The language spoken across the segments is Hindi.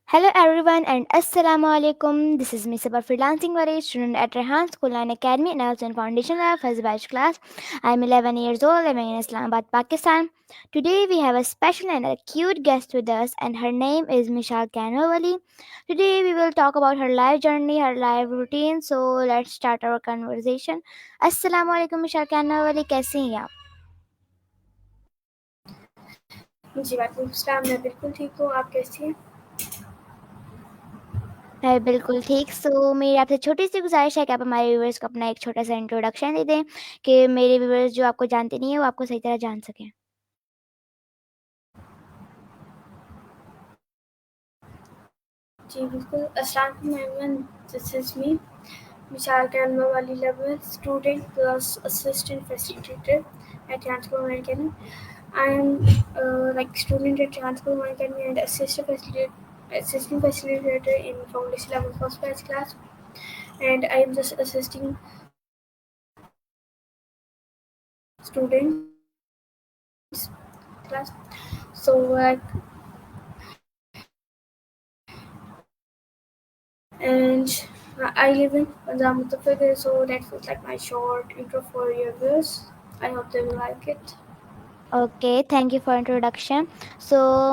Hello everyone and Assalamu alaikum. This is Miss Sabah Freelancing Wari, student at Rehan School and Academy and also in Foundation Lab first batch class. I'm 11 years old, living in Islamabad, Pakistan. Today we have a special and a cute guest with us and her name is Mishal Kanwali. Today we will talk about her life journey, her life routine. So let's start our conversation. Assalamu alaikum Mishal Kanwali, कैसी हैं आप? जी, वालेकुम अस्सलाम। मैं बिल्कुल ठीक हूँ, आप कैसी हैं? मैं बिल्कुल ठीक। मेरी आपसे छोटी-सी गुज़ारिश है कि आप हमारे व्यूअर्स को अपना एक छोटा-सा इंट्रोडक्शन दे दें, कि मेरे व्यूअर्स जो आपको जानते नहीं हैं, वो आपको सही तरह जान सकें। जी, बिल्कुल। अस्सलाम वालेकुम एवरीवन, दिस इज़ मी, मिसाल कैनवा वाली level student plus assistant facilitator at Transform Academy. I am like student at Transform Academy and assistant facilitator in foundation level first batch class, and I am just assisting students class. So and I live in Punjab, Uttar Pradesh, so that was like my short intro for your viewers. I hope they will like it. Okay, thank you for introduction.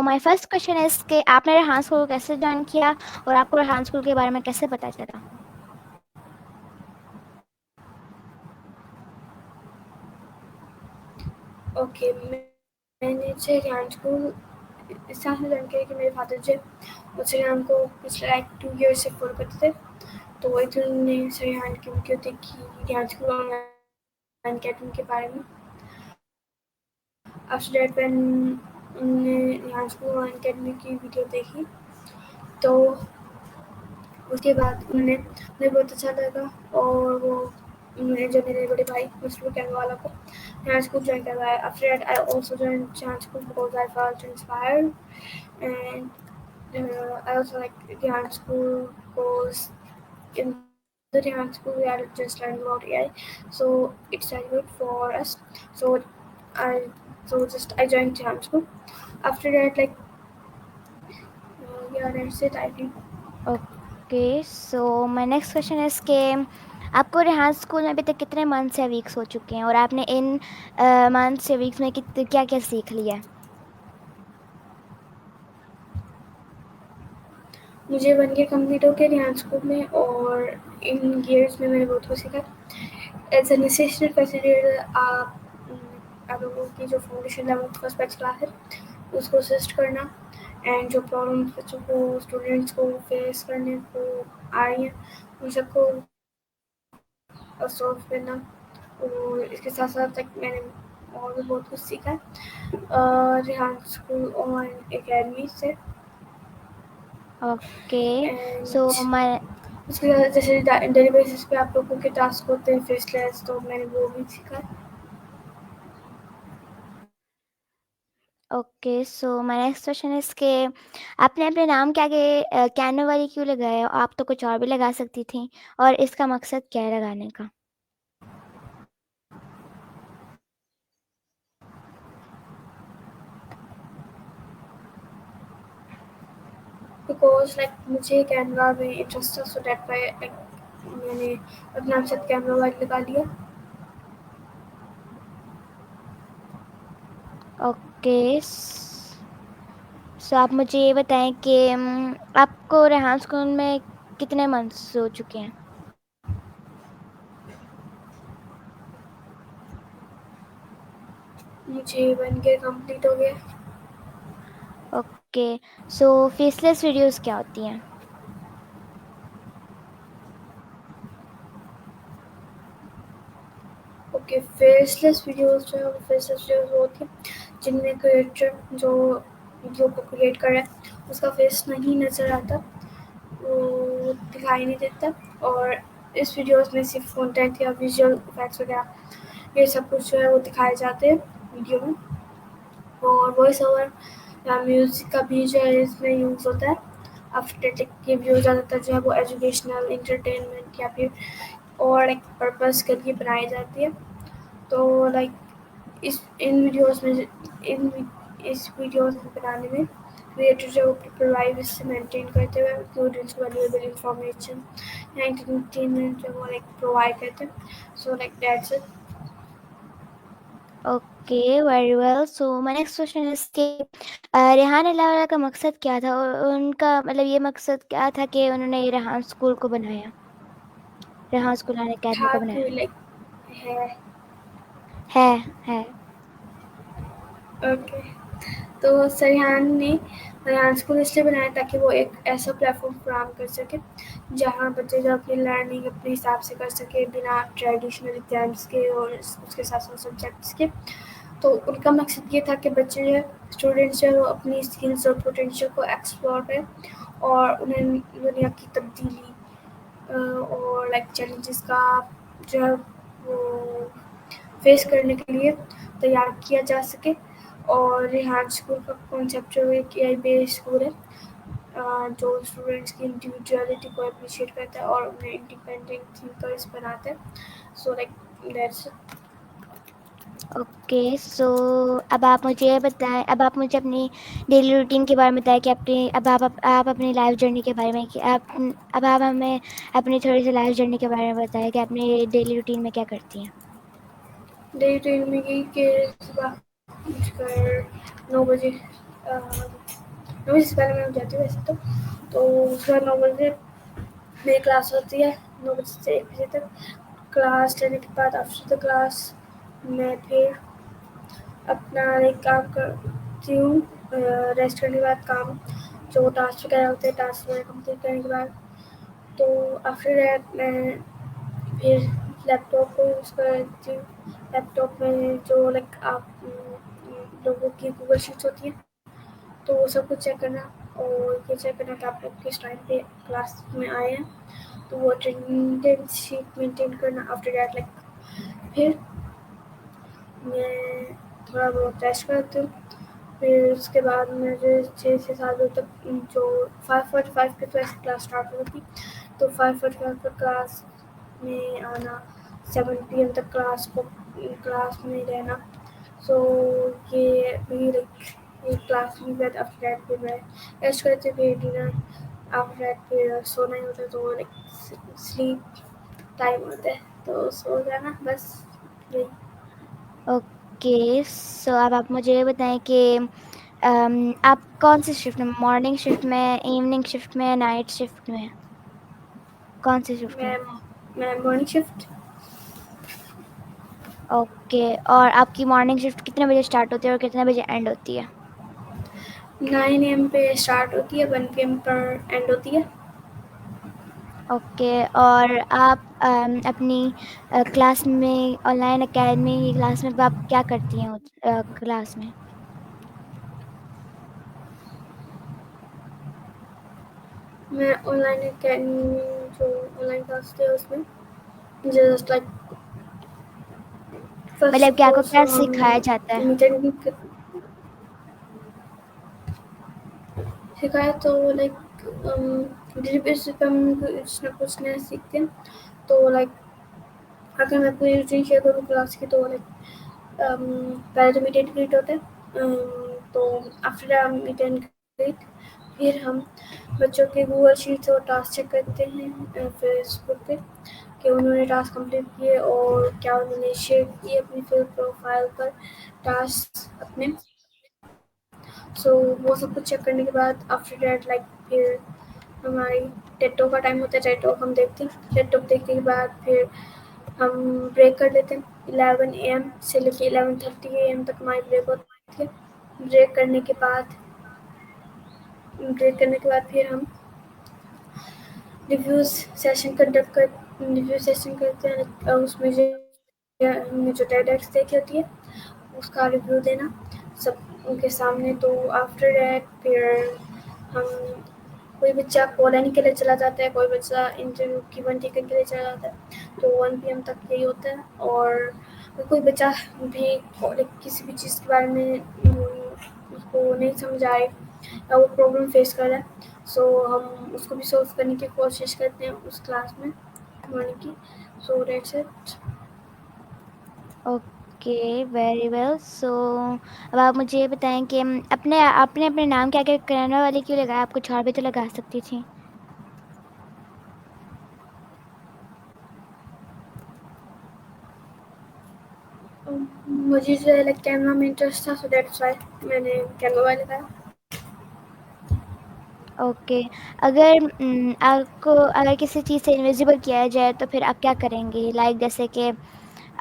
My first question is कि आपने रेहान स्कूल को कैसे जॉइन किया और आपको रेहान स्कूल के बारे में कैसे पता चला? Okay, मैंने रेहान स्कूल इस तरह से ज्वाइन किया कि मेरे फादर जो मुझसे रेहान को पिछले लाइक 2 ईयर से फॉलो करते थे, तो एक दिन उन्होंने रेहान की वीडियो देखी, रेहान स्कूल ऑनलाइन अकेडमी के बारे में। आफ्टर दैट व्हेन उन्होंने रेहान स्कूल ऑनलाइन अकेडमी की वीडियो देखी, तो उसके बाद उन्हें बहुत अच्छा लगा और वो उन्होंने जो मेरे बड़े भाई मसरूर कहने वाला को डांस स्कूल ज्वाइन करवाया। After that I also join dance school because I felt inspired and I also like dance school because in the dance school we are just learning about AI, so it's very good for us. So I I joined dance school. After that, like yeah, that's it. I think. Okay, my next question is कि आपको रेहान स्कूल में अभी तक कितने मंथ्स या वीक्स हो चुके हैं और आपने इन मंथ्स या वीक्स में क्या-क्या सीख लिया है? मुझे 1 ईयर कंप्लीट हो गया रेहान स्कूल में और इन ईयर्स में मैंने बहुत कुछ सीखा। एज़ एन असिस्टेंट फैसिलिटेटर आप लोगों की जो foundation level first batch class है, उसको असिस्ट करना एंड जो प्रॉब्लम्स बच्चों को, स्टूडेंट्स को फेस करने को आ रही हैं, उन सबको सॉल्व करना। और इसके साथ-साथ लाइक मैंने और भी बहुत कुछ सीखा रेहान स्कूल ऑनलाइन अकेडमी से ओके, एंड माय उसके बाद जैसे डेली बेसिस पे आप लोगों के टास्क होते हैं फेसलेस, तो मैंने वो भी सीखा। Okay, my next question is कि आपने अपने नाम के आगे कैनोवरी क्यों लगाया? आप तो कुछ और भी लगा सकती थीं और इसका मकसद क्या है लगाने का? बिकॉज़ लाइक मुझे कैनवा में इंटरेस्ट था, सो दैट व्हाई लाइक मैंने अपने नाम से कैनवा वाइट लगा लिया। ओके, आप मुझे ये बताएँ कि आपको रेहान स्कूल में कितने मंथ्स हो चुके हैं? मुझे 1 ईयर कंप्लीट हो गया। ओके, फेसलेस वीडियोज़ क्या होती हैं? ओके, फेसलेस वीडियोज़ जो है वो फेसलेस वीडियोज़ वो होती हैं जिनमें क्रिएटर जो वीडियो को क्रिएट कर रहा है उसका फेस नहीं नज़र आता, वो दिखाई नहीं देता। और इस वीडियोज़ में सिर्फ़ कंटेंट या विजुअल इफ़ेक्ट्स वगैरह ये सब कुछ जो है वो दिखाए जाते हैं वीडियो में। और वॉइस ओवर या म्यूज़िक का भी जो है इसमें यूज़ होता है। आफ्टर टेक की वीडियो ज़्यादातर जो है वो एजुकेशनल, एंटरटेनमेंट या फिर और एक पर्पज़ के लिए बनाई जाती है। तो लाइक इस वीडियोज़ में इन इस वीडियोज़ बनाने में क्रिएटर जो प्राइवेसी मेंटेन करते हुए स्टूडेंट्स को वैल्यूएबल इंफॉर्मेशन या एंटरटेनमेंट जो वो लाइक प्रोवाइड करते हैं. So like that's it. Okay, very well. So my next question is कि रेहान अलावा का मकसद क्या था? उनका मतलब ये मकसद क्या था कि उन्होंने ये रेहान स्कूल को बनाया, रेहान स्कूल एंड एकेडमी था को कि बनाया? लाइक है. है है। ओके. तो सरहान ने रेहान स्कूल इसलिए बनाया ताकि वो एक ऐसा प्लेटफॉर्म फराहम कर सके जहाँ बच्चे जो अपनी लर्निंग अपने हिसाब से कर सके बिना ट्रेडिशनल एग्जाम्स के और उसके साथ साथ सब्जेक्ट्स के. तो उनका मकसद ये था कि बच्चे जो है स्टूडेंट्स जो है वो अपनी स्किल्स और पोटेंशियल को एक्सप्लोर करें और उन्हें दुनिया की तब्दीली और लाइक चैलेंजेस का जो है वो फेस करने के लिए तैयार किया जा सके. और रेहान स्कूल का कॉन्सेप्ट जो है कि आई बेस्ड स्कूल है जो स्टूडेंट्स की इंडिविजुअलिटी को अप्रिशिएट करता है और उन्हें इंडिपेंडेंट थिंकर्स बनाता है. So like that's. ओके, सो अब आप मुझे ये बताएं, अब आप मुझे अपनी डेली रूटीन के बारे में बताएं कि अपनी अब आप अपनी लाइफ जर्नी के बारे में कि आप अब आप हमें अपनी थोड़ी सी लाइफ जर्नी के बारे में बताएं कि अपनी डेली रूटीन में क्या करती हैं? डे ट्रेन में गई कि सुबह उठकर 9 बजे 9 बजे से पहले मैं उठ जाती हूँ वैसे तो सुबह 9 बजे मेरी क्लास होती है 9 बजे से 1 बजे तक. क्लास लेने के बाद आफ्टर द क्लास मैं फिर अपना एक काम करती हूँ. रेस्ट करने के बाद काम जो टास्क वगैरह होते हैं टास्क वगैरह कंप्लीट करने के बाद तो आफ्टर दैट मैं फिर लैपटॉप को यूज़ करती हूँ. लैपटॉप में जो लाइक आप लोगों की गूगल शीट्स होती हैं तो वो सब कुछ चेक करना और ये चेक करना कि आप लोग किस टाइम पे क्लास में आए हैं तो वो अटेंडेंस शीट मेंटेन करना. आफ्टर दैट लाइक फिर मैं थोड़ा बहुत रेस्ट करती हूँ. फिर उसके बाद मुझे 6 से 7 बजे तक जो 5:45 के तो ऐसे क्लास स्टार्ट होती तो 5:45 पर क्लास में आना 7 PM तक क्लास में रहना. सो ये भी लाइक एक क्लास में बाद आफ्टर दैट फिर मैं रेस्ट करती फिर डिनर. आफ्टर दैट फिर सोना ही होता है तो लाइक स्लीप टाइम होता है तो सो जाना बस यही. ओके, सो अब आप मुझे ये बताएं कि आप कौन सी शिफ्ट में, मॉर्निंग शिफ्ट में, इवनिंग शिफ्ट में, नाइट शिफ्ट में, कौन सी शिफ्ट में? मैं मैं मॉर्निंग शिफ्ट. ओके, और आपकी मॉर्निंग शिफ्ट कितने बजे स्टार्ट होती है और कितने बजे एंड होती है? 9 AM पे स्टार्ट होती है 1 PM पर एंड होती है. ओके, और आप अपनी क्लास में, ऑनलाइन एकेडमी की क्लास में आप क्या करती हैं क्लास में? मैं ऑनलाइन अकेडमी जो ऑनलाइन क्लास थे उसमें जस्ट लाइक फर्स्ट मतलब ऑफ कि आपको कोर्स क्या हम सिखाया जाता है? मीटिंग सिखाया तो लाइक डेली बेसिस पे हम कुछ ना कुछ नया सीखते हैं. तो लाइक अगर मैं पूरी रूटीन शेयर करूँ क्लास की तो लाइक पहले तो मीट एंड ग्रीट होता है. तो आफ्टर मीट एंड ग्रीट फिर हम बच्चों के गूगल शीट्स और टास्क चेक करते हैं फेसबुक पे कि उन्होंने टास्क कंप्लीट किए और क्या उन्होंने शेयर किए अपनी फिर प्रोफाइल पर टास्क अपने. सो वो सब कुछ चेक करने के बाद आफ्टर दैट लाइक फिर हमारी टेटो का टाइम होता है. टेटो हम देखते हैं. टेटो देखने के बाद फिर हम ब्रेक कर लेते हैं. 11 AM से लेकर 11:30 AM तक हमारी ब्रेक होती है. ब्रेक करने के बाद फिर हम रिव्यूज़ रिव्यू सेशन करते हैं. उसमें जो हमने जो टेडेक्स देखी होती है उसका रिव्यू देना सब उनके सामने. तो आफ्टर दैट फिर हम कोई बच्चा कॉलोनी के लिए चला जाता है कोई बच्चा इंटरव्यू की 1 टिकट के लिए चला जाता है तो 1 PM तक यही होता है. और कोई बच्चा भी किसी भी चीज़ के बारे में उसको नहीं समझ आए या वो प्रॉब्लम फेस कर रहा है सो हम उसको भी सॉल्व करने की कोशिश करते हैं उस क्लास में मॉर्निंग की. So that's it. Okay, very well. So अब आप मुझे ये बताएं कि अपने आपने अपने नाम क्या क्या कराने वाले क्यों लगाया? आप कुछ और भी तो लगा सकती थी। मुझे जो है लाइक कैमरा में इंटरेस्ट था, सो दैट्स व्हाई मैंने कैमरा वाला लगाया। ओके, अगर आपको अगर किसी चीज़ से इनविजिबल किया जाए तो फिर आप क्या करेंगी? लाइक जैसे कि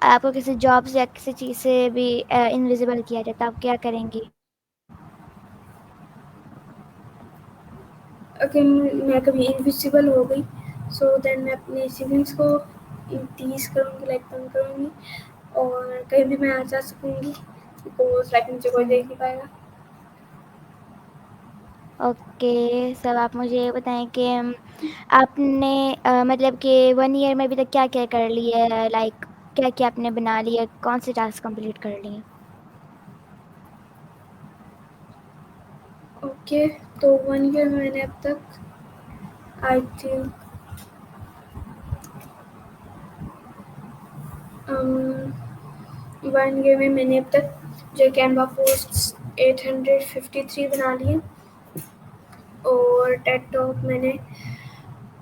आपको किसी जॉब से या किसी चीज़ से भी इनविजिबल किया जाए तो आप क्या करेंगी? अगर मैं कभी इनविजिबल हो गई, सो देन मैं अपने सिबलिंग्स को टीज करूँगी, लाइक तंग करूँगी, और कहीं भी मैं आ जा सकूँगी, बिकॉज लाइक मुझे कोई देख हम्म। नहीं पाएगा। ओके, सब आप मुझे ये बताएं कि आपने मतलब कि 1 ईयर में अभी तक क्या क्या कर लिया है? लाइक क्या क्या आपने बना लिया? कौन से टास्क कंप्लीट कर लिए? ओके, तो 1 ईयर में मैंने अब तक आई थिंक 1 ईयर में मैंने अब तक जो कैनवा पोस्ट 853 बना लिए, और टेड टॉक मैंने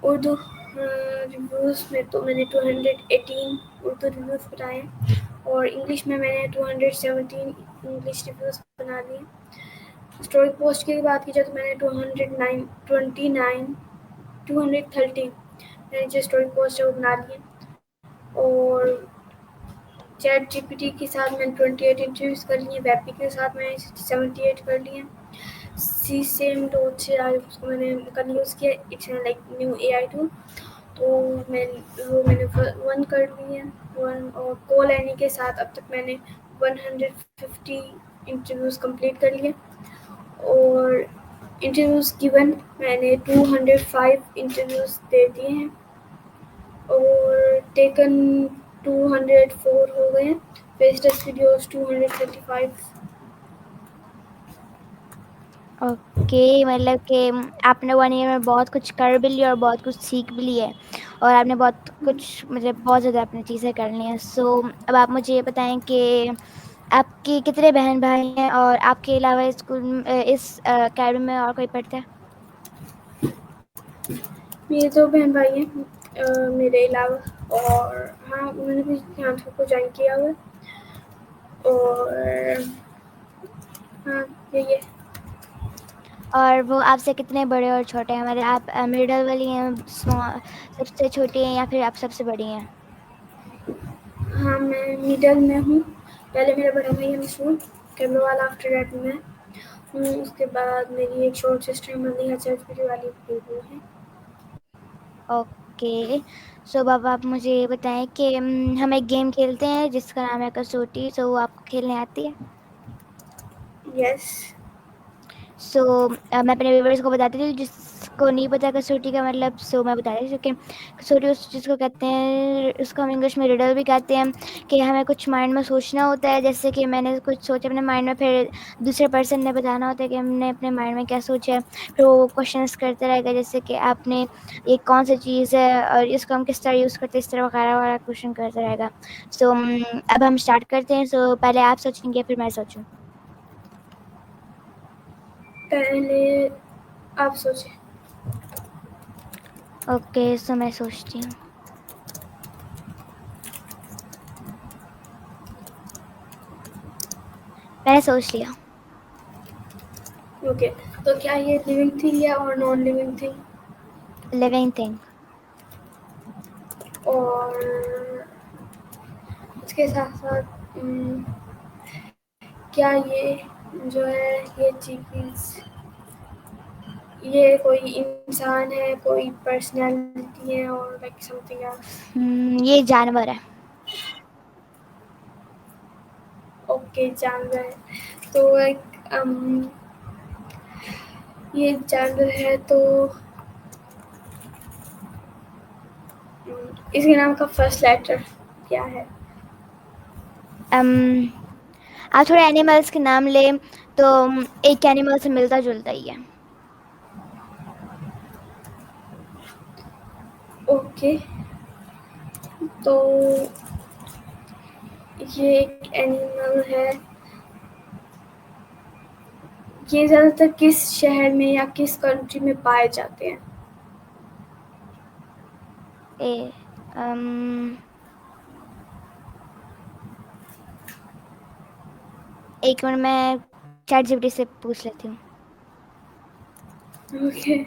उर्दू रिव्यूज़ में तो मैंने 218 उर्दू रिव्यूज़ बनाए, और इंग्लिश में मैंने 217 इंग्लिश रिव्यूज़ बना लिए। स्टोरी पोस्ट की बात की जाए तो मैंने 230 मैंने जो स्टोरी पोस्ट है वो बना लिए, और चैट जीपीटी के साथ मैंने 28 इंटरव्यूज़ कर लिए, वेपी के साथ मैंने 78 कर लिए, सी सेम डॉट से उसको मैंने कल यूज़ किया, it's like new AI tool, तो मैंने 1 कर ली है 1, और कॉल एनी के साथ अब तक मैंने 150 इंटरव्यूज़ कंप्लीट कर लिए, और इंटरव्यूज़ गिवन मैंने 205 इंटरव्यूज़ दे दिए हैं, और टेकन 204 हो गए हैं, फेस टेस्ट वीडियोज़ 235। ओके, मतलब कि आपने 1 ईयर में बहुत कुछ कर भी लिया और बहुत कुछ सीख भी लिया है, और आपने बहुत कुछ मतलब बहुत ज़्यादा अपनी चीज़ें कर ली हैं। सो अब आप मुझे ये बताएं कि आपके कितने बहन भाई हैं, और आपके अलावा स्कूल इस अकेडमी में और कोई पढ़ता है? मेरे 2 बहन भाई हैं मेरे अलावा, और हाँ, उन्होंने भी यहाँ को ज्वाइन किया हुआ है, और हाँ, यही है। और वो आपसे कितने बड़े और छोटे हैं? मतलब आप मिडल वाली हैं, सबसे छोटी हैं, या फिर आप सबसे बड़ी हैं? हाँ, मैं मिडल में हूँ। पहले मेरा बड़ा भाई है मशहूर कैमरा वाला, आफ्टर दैट मैं हूँ, उसके बाद मेरी एक शॉर्ट सिस्टर मनी चर्चपुरी वाली वो है। ओके, सो अब आप मुझे ये बताएं कि हम एक गेम खेलते हैं जिसका नाम है कसौटी। सो वो आपको खेलने आती है? यस। सो मैं अपने व्यूवर्स को बताती थी, जिसको नहीं पता कसौटी का मतलब, सो मैं बता रही थी कि कसौटी उस चीज़ को कहते हैं, उसको हम इंग्लिश में रिडल भी कहते हैं, कि हमें कुछ माइंड में सोचना होता है। जैसे कि मैंने कुछ सोचा अपने माइंड में, फिर दूसरे पर्सन ने बताना होता है कि हमने अपने माइंड में क्या सोचा है, फिर वो क्वेश्चंस करते रहेगा, जैसे कि आपने ये कौन सी चीज़ है और इसको हम किस तरह यूज़ करते हैं, इस तरह वगैरह वगैरह क्वेश्चन करते रहेगा। सो अब हम स्टार्ट करते हैं। सो पहले आप सोचेंगे फिर मैं सोचूं? पहले आप सोचें। ओके, सो मैं सोचती हूँ। मैंने सोच लिया। ओके, तो क्या ये लिविंग थिंग है और non living thing? Living thing. और उसके साथ-साथ क्या ये जो है ये चीज़, ये कोई इंसान है, कोई पर्सनैलिटी है, और लाइक समथिंग एल्स? ये जानवर है। ओके, जानवर है। तो लाइक ये जानवर है तो इसके नाम का फर्स्ट लेटर क्या है? um, आप थोड़े एनिमल्स के नाम ले, तो एक एनिमल से मिलता जुलता ही है। ओके, तो ये एक एनिमल है। ये ज़्यादातर किस शहर में या किस कंट्री में पाए जाते हैं? ए अम, एक मिनट, मैं चैट जीपीटी से पूछ लेती हूँ। ओके।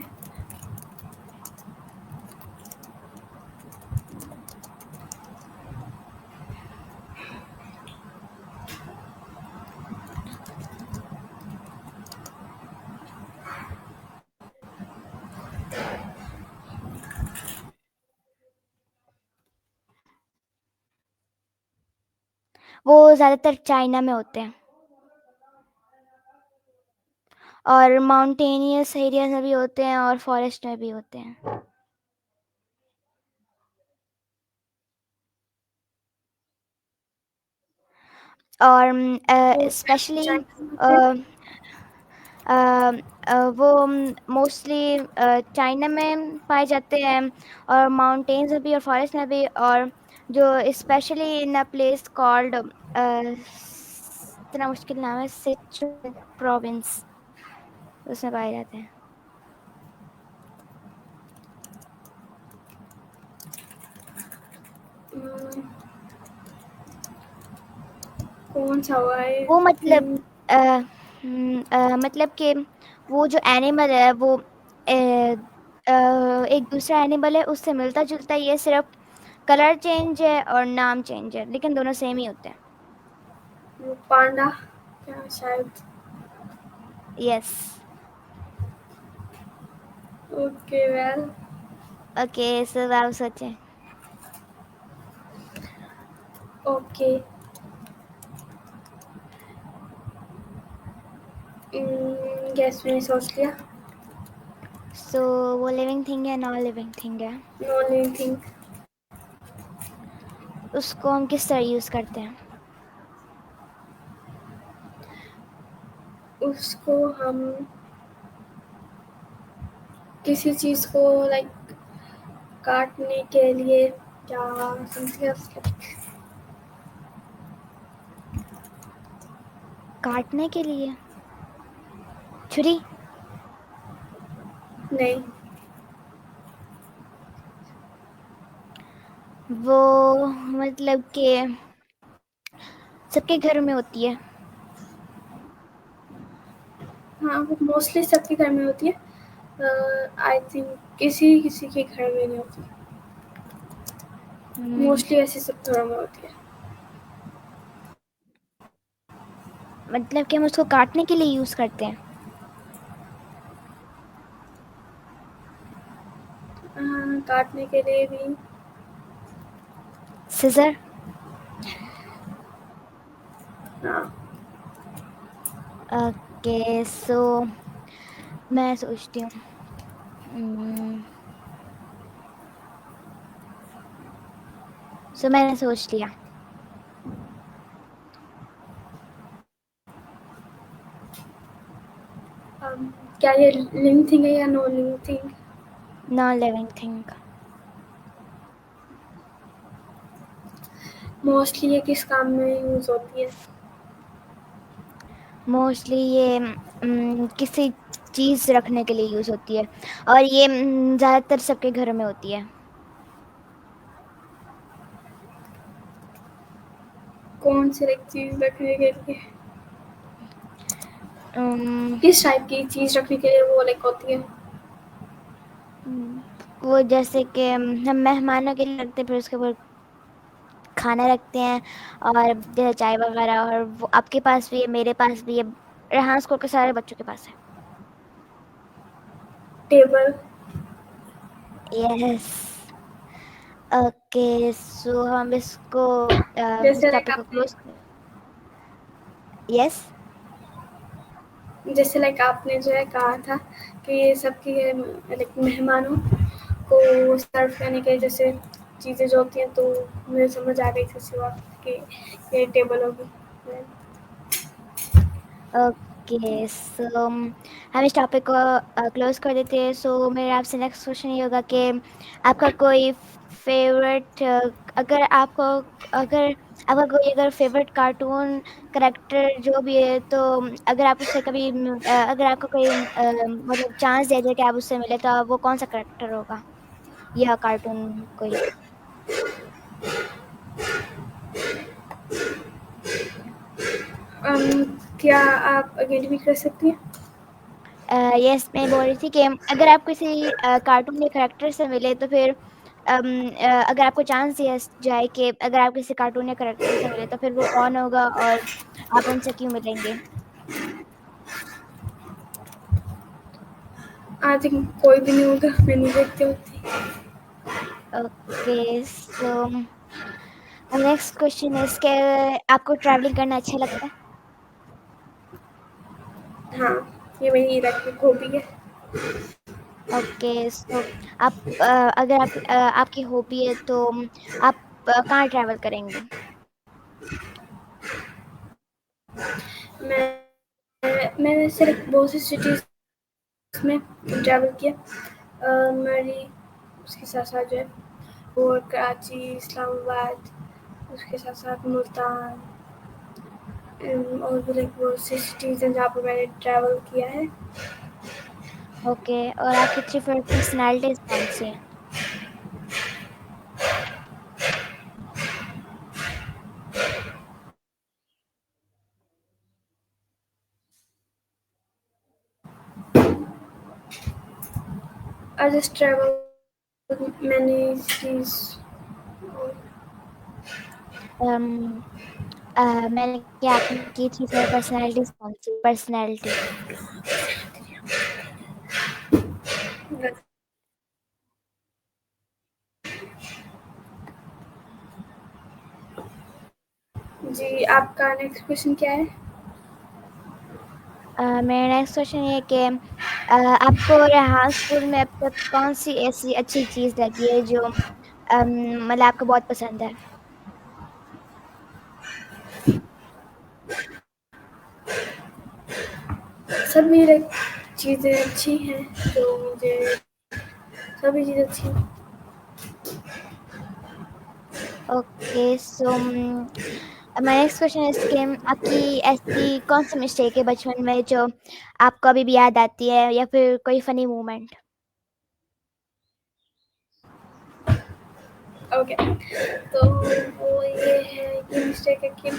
वो ज़्यादातर चाइना में होते हैं, और माउंटेनियस एरियाज में भी होते हैं और फॉरेस्ट में भी होते हैं। और वो स्पेशली चाइना में होते हैं। वो मोस्टली चाइना में पाए जाते हैं, और माउंटेन्स में भी और फॉरेस्ट में भी, और जो specially in a place called, इतना मुश्किल नाम है, सिचुएन प्रोविंस, उसमें पाए जाते हैं। अम्म, कौन सा हुआ है? वो मतलब मतलब कि वो जो एनिमल है वो एक दूसरा एनिमल है, उससे मिलता जुलता ही है, सिर्फ कलर चेंज है और नाम चेंज है, लेकिन दोनों सेम ही होते हैं। वो पांडा क्या शायद। यस। Okay well. ओके, सो आप सोचें। ओके। गैस मैंने सोच लिया। सो वो लिविंग थिंग है, नॉन लिविंग थिंग है? Know anything. उसको हम किस तरह यूज़ करते हैं? उसको हम किसी चीज़ को लाइक काटने के लिए क्या समथिंग एल्स लाइक। काटने के लिए? छुरी? नहीं। वो मतलब कि सबके घर में होती है? हाँ, वो मोस्टली सबके घर में होती है। आई थिंक किसी किसी के घर में नहीं होती। हम्म, मोस्टली ऐसे सब घरों में होती है। मतलब कि हम उसको काटने के लिए यूज़ करते हैं? काटने के लिए भी। सिजर? हाँ। ओके, सो मैं सोचती हूँ। सो मैंने सोच लिया। क्या ये लिविंग थिंग है या non living thing? Non living thing. Mostly ये किस काम में यूज होती है? मोस्टली ये किसी चीज़ रखने के लिए यूज़ होती है, और ये ज़्यादातर सबके घरों में होती है। कौन सी लाइक चीज रखने के लिए? अम, किस टाइप की चीज रखने के लिए वो लाइक होती है? वो जैसे कि हम मेहमानों के लिए रखते हैं, फिर उसके ऊपर खाना रखते हैं, और जैसे चाय वगैरह, और वो आपके पास भी है, मेरे पास भी है, रेहान स्कूल के सारे बच्चों के पास है। टेबल। यस। ओके, सो हम इसको इस जैसे लाइक टॉपिक को आपने क्लोज कर। यस। जैसे लाइक आपने जो है कहा था कि ये सबके लाइक मेहमानों को सर्व करने के जैसे चीज़ें जो होती हैं, तो मुझे समझ आ गई थी सिवा कि ये टेबल होगी। ओके, ओके, सो हम इस टॉपिक को क्लोज कर देते हैं। सो मेरा आपसे नेक्स्ट क्वेश्चन ये होगा कि आपका कोई फेवरेट, अगर फेवरेट कार्टून करेक्टर जो भी है, तो अगर आप उससे कभी अगर आपको कोई मतलब चांस दे दे कि आप उससे मिले, तो वो कौन सा करेक्टर होगा या कार्टून कोई? क्या आप अगेन भी कर सकती हैं? यस, मैं बोल रही थी कि अगर आप किसी कार्टून या करेक्टर से मिले, तो फिर अगर आपको चांस दिया जाए कि अगर आप किसी कार्टून या करेक्टर से मिले, तो फिर वो कौन होगा और आप उनसे क्यों मिलेंगे? आई थिंक कोई भी नहीं होगा, मैं नहीं देखती होती। Okay, so next question is के आपको ट्रैवलिंग करना अच्छा लगता है? हाँ, ये मेरी इलेक्ट्रिक हॉबी है। ओके, सो आप अगर आपकी हॉबी है, तो आप कहाँ ट्रैवल करेंगे? मैंने सिर्फ बहुत सी सिटीज़ में ट्रैवल किया। मेरी उसके साथ साथ जो है और कराची, इस्लामाबाद, उसके साथ साथ मुल्तान, और भी लाइक बहुत सी सिटीज़ हैं जहाँ पर मैंने ट्रैवल किया है। ओके, और आपकी 3 फेवरेट पर्सनालिटीज कौन सी हैं? I just travel many cities. Um, मैंने क्या आपकी 3 फेवरेट पर्सनालिटीज कौन सी पर्सनालिटी? जी, आपका नेक्स्ट क्वेश्चन क्या है? मेरा नेक्स्ट क्वेश्चन ये है कि आपको रेहानपुर में अब तक कौन सी ऐसी अच्छी चीज़ लगी है जो मतलब आपको बहुत पसंद है? सभी लाइक चीज़ें अच्छी हैं, जो मुझे सभी चीज़ें अच्छी हैं। Okay, so my next question is कि आपकी ऐसी कौन सी मिस्टेक है बचपन में जो आपको अभी भी याद आती है, या फिर कोई फनी मोमेंट? ओके, तो वो ये है कि मिस्टेक है कि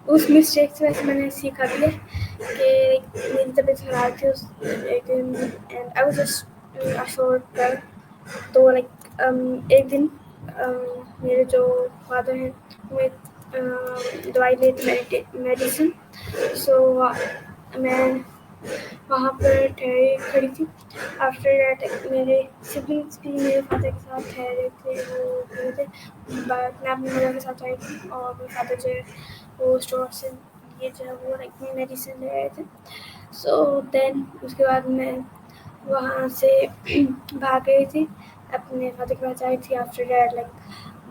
उस मिस्टेक से वैसे मैंने सीखा भी है कि मेरी तबीयत खराब थी उस एक दिन, and I was just a short girl. तो लाइक एक दिन मेरे जो फादर हैं वो एक दवाई लेते मेडिसिन। सो मैं वहाँ पर ठहरी खड़ी थी। आफ्टर दैट मेरे सिबलिंग्स भी मेरे फादर के साथ ठहरे थे, वो खड़े थे, बट मैं अपनी मदर के साथ आई थी, और मेरे फादर जो है वो स्टोर से ये जो है वो लाइक मेडिसिन ले रहे थे। सो देन उसके बाद मैं वहाँ से भाग गई थी, अपने फादर के पास आई थी। आफ्टर दैट लाइक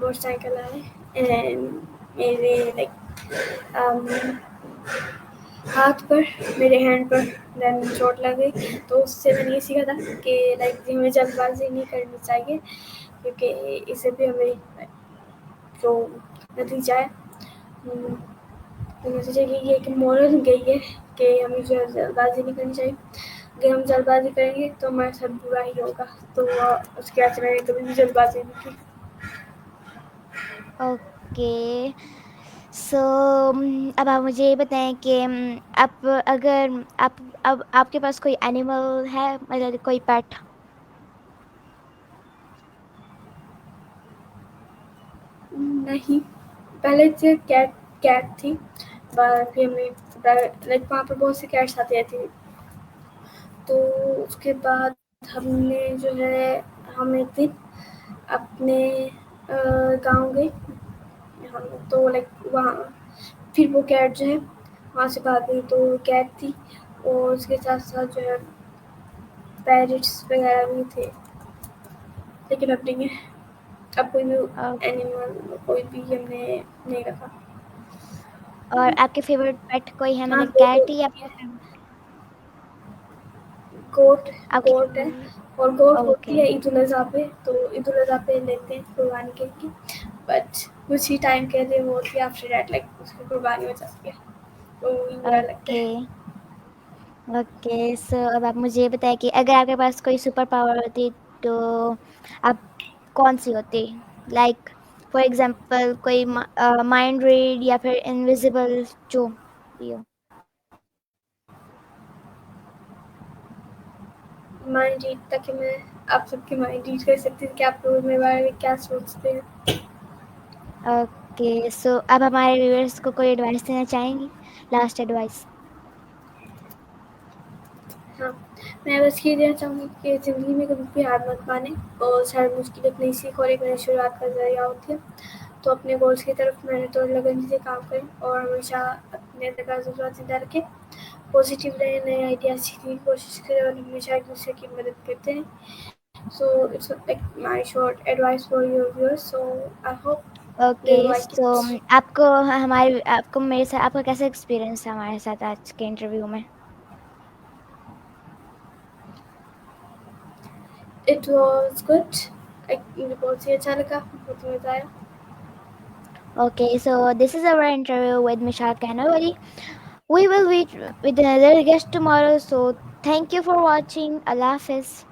मोटरसाइकिल आए एंड मेरे लाइक हाथ पर, मेरे हैंड पर देन चोट लग गई। तो उससे मैंने ये सीखा था कि लाइक हमें जल्दबाजी नहीं करनी चाहिए, क्योंकि इससे भी हमें जो नतीजा है, तो नतीजा यही है कि मोरल गई है कि हमें जो है जल्दबाजी नहीं करनी चाहिए। अगर हम जल्दबाजी करेंगे तो हमारे साथ बुरा ही होगा। तो उसके बाद से मैंने कभी भी जल्दबाजी नहीं की। ओके, सो अब आप मुझे ये बताएं कि आप अगर आप अब आपके पास कोई एनिमल है, मतलब कोई पेट? नहीं, पहले से कैट कैट थी, पर फिर हमने लाइक वहाँ पर बहुत से कैट्स आती रहती थी। तो उसके बाद हमने जो है हम एक दिन अपने गाँव गए। हम तो लाइक वहाँ फिर वो कैट जो है वहाँ से भाग गई। तो कैट थी और उसके साथ-साथ जो है पैरट्स वगैरह भी थे, लेकिन अब नहीं है। अब कोई भी अ, एनिमल कोई भी हमने नहीं रखा। और आपके फेवरेट पेट कोई है, हाँ, मतलब गोट कैट ही होती आपका है, फेवरेट? गोट आपकी गोट है। और गोट ओके। होती है ईद उल अज़हा पे, तो ईद उल अज़हा पे लेते हैं कुर्बानी के लिए, बट कुछ ही टाइम के लिए वो होती है, आफ्टर दैट लाइक उसकी कुर्बानी हो जाती है, तो वही बुरा लगता ओके। है। ओके, सो अब आप मुझे ये बताएं कि अगर आपके पास कोई सुपर पावर होती तो आप कौन सी होती? लाइक फॉर एग्जांपल कोई माइंड रीड या फिर इनविजिबल, जो भी हो। माइंड रीड, ताकि मैं आप सबकी माइंड रीड कर सकती हूँ कि आप लोग मेरे बारे में क्या सोचते हैं। ओके, सो अब हमारे व्यूअर्स को कोई एडवाइस देना चाहेंगी, लास्ट एडवाइस? हाँ, मैं बस ये देना चाहूँगी कि ज़िंदगी में कभी भी हार मत मानें, और हर मुश्किल एक नई सीख और एक नई शुरुआत का ज़रिया होती है। तो अपने गोल्स की तरफ मेहनत और लगन से काम करें, और हमेशा अपने अंदर जज्बात ज़िंदा रखें। पॉजिटिव रहें, नए आइडियाज़ सीखने की कोशिश करें, और हमेशा एक-दूसरे की मदद करते हैं। So it's like my short advice for your viewers. So I hope they okay, will like so it. आपको मेरे साथ, आपका कैसा एक्सपीरियंस था हमारे साथ आज के इंटरव्यू में? It was good. मुझे बहुत ही अच्छा लगा, बहुत मज़ा आया। Okay, so this is our interview with Mishal Kanawari. We will be with another guest tomorrow. So thank you for watching. Allah Hafiz.